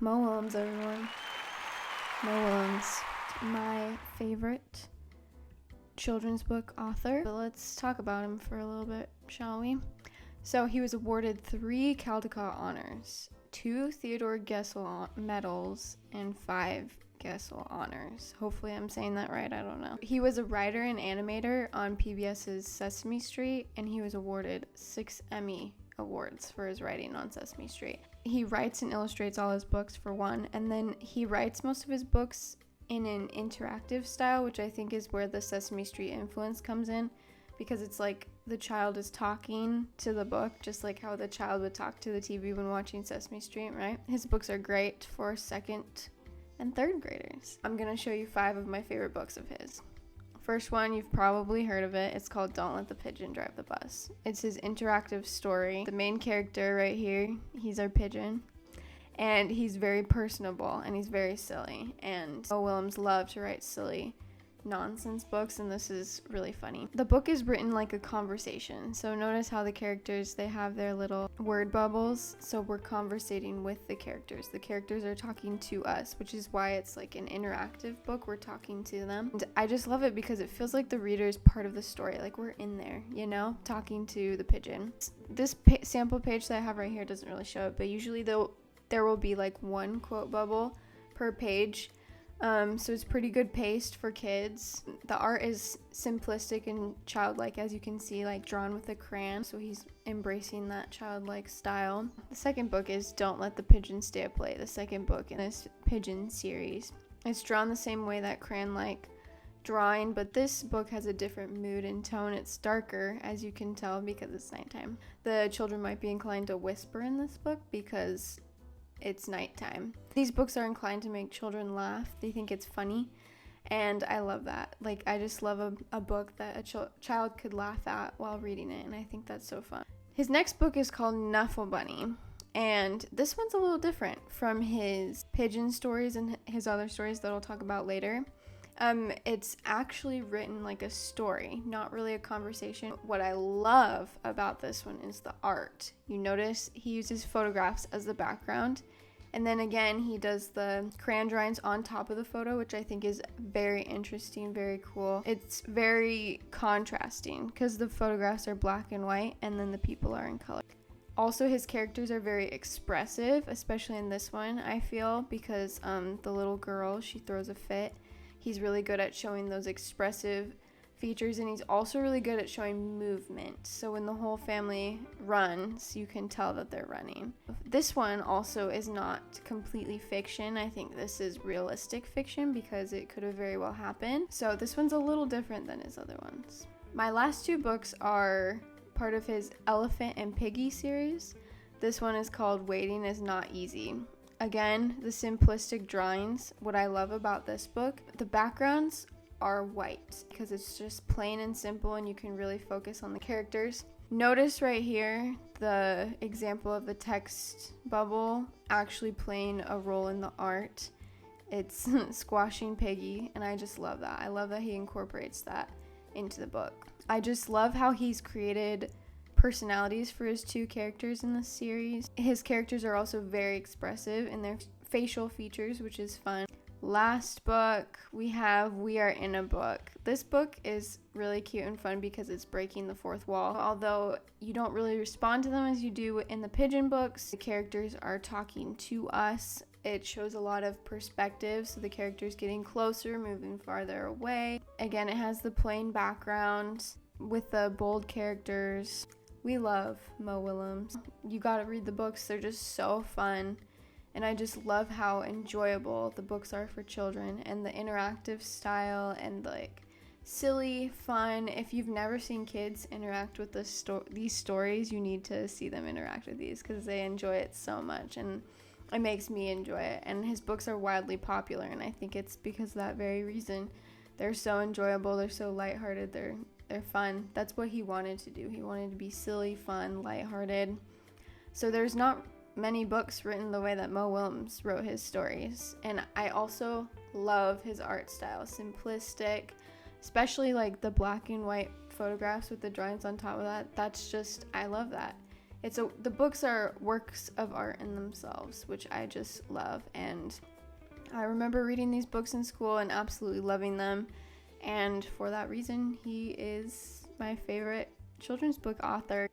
Mo Willems, everyone. Mo Willems, my favorite children's book author. So let's talk about him for a little bit, shall we? So he was awarded 3 Caldecott honors, 2 Theodore Gessel medals, and 5 Gessel honors. Hopefully I'm saying that right, I don't know. He was a writer and animator on PBS's Sesame Street, and he was awarded 6 Emmy awards for his writing on Sesame Street. He writes and illustrates all his books, for one, and then he writes most of his books in an interactive style, which I think is where the Sesame Street influence comes in, because it's like the child is talking to the book, just like how the child would talk to the TV when watching Sesame Street, right? His books are great for 2nd and 3rd graders. I'm gonna show you 5 of my favorite books of his. First one, you've probably heard of it. It's called Don't Let the Pigeon Drive the Bus. It's his interactive story. The main character right here, he's our pigeon. And he's very personable and he's very silly. And Mo Willems loved to write silly nonsense books, and this is really funny. The book is written like a conversation. So notice how the characters, they have their little word bubbles. So we're conversating with the characters. The characters are talking to us, which is why it's like an interactive book. We're talking to them. And I just love it because it feels like the reader is part of the story. Like we're in there, you know, talking to the pigeon. This sample page that I have right here doesn't really show it, but usually there will be like 1 quote bubble per page. So it's pretty good paced for kids. The art is simplistic and childlike, as you can see, like drawn with a crayon. So he's embracing that childlike style. The second book is Don't Let the Pigeon Stay Up Late, the second book in this pigeon series. It's drawn the same way, that crayon-like drawing, but this book has a different mood and tone. It's darker, as you can tell, because it's nighttime. The children might be inclined to whisper in this book because it's nighttime. These books are inclined to make children laugh. They think it's funny, and I love that. Like, I just love a book that a child could laugh at while reading it, and I think that's so fun. His next book is called Nuffle Bunny, and this one's a little different from his pigeon stories and his other stories that I'll talk about later. It's actually written like a story, not really a conversation. What I love about this one is the art. You notice he uses photographs as the background, and then again he does the crayon drawings on top of the photo, which I think is very interesting, very cool. It's very contrasting because the photographs are black and white and then the people are in color. Also, his characters are very expressive, especially in this one, I feel, because the little girl, she throws a fit. He's really good at showing those expressive features, and he's also really good at showing movement. So when the whole family runs, you can tell that they're running. This one also is not completely fiction. I think this is realistic fiction because it could have very well happened. So this one's a little different than his other ones. My last 2 books are part of his Elephant and Piggy series. This one is called Waiting is Not Easy. Again, the simplistic drawings. What I love about this book, the backgrounds are white because it's just plain and simple and you can really focus on the characters. Notice right here the example of the text bubble actually playing a role in the art. It's squashing Piggy, and I just love that. I love that he incorporates that into the book. I just love how he's created personalities for his 2 characters in this series. His characters are also very expressive in their facial features, which is fun. Last book, we have We Are in a Book. This book is really cute and fun because it's breaking the 4th wall. Although you don't really respond to them as you do in the pigeon books, the characters are talking to us. It shows a lot of perspective, so the characters getting closer, moving farther away. Again, it has the plain background with the bold characters. We love Mo Willems. You gotta read the books, they're just so fun. And I just love how enjoyable the books are for children, and the interactive style and like silly fun. If you've never seen kids interact with these stories, you need to see them interact with these because they enjoy it so much, and it makes me enjoy it. And his books are wildly popular, and I think it's because of that very reason. They're so enjoyable, they're so lighthearted, they're fun. That's what he wanted to do. He wanted to be silly, fun, lighthearted. So there's not many books written the way that Mo Willems wrote his stories. And I also love his art style. Simplistic, especially like the black and white photographs with the drawings on top of that. That's just, I love that. the books are works of art in themselves, which I just love. And I remember reading these books in school and absolutely loving them. And for that reason, he is my favorite children's book author.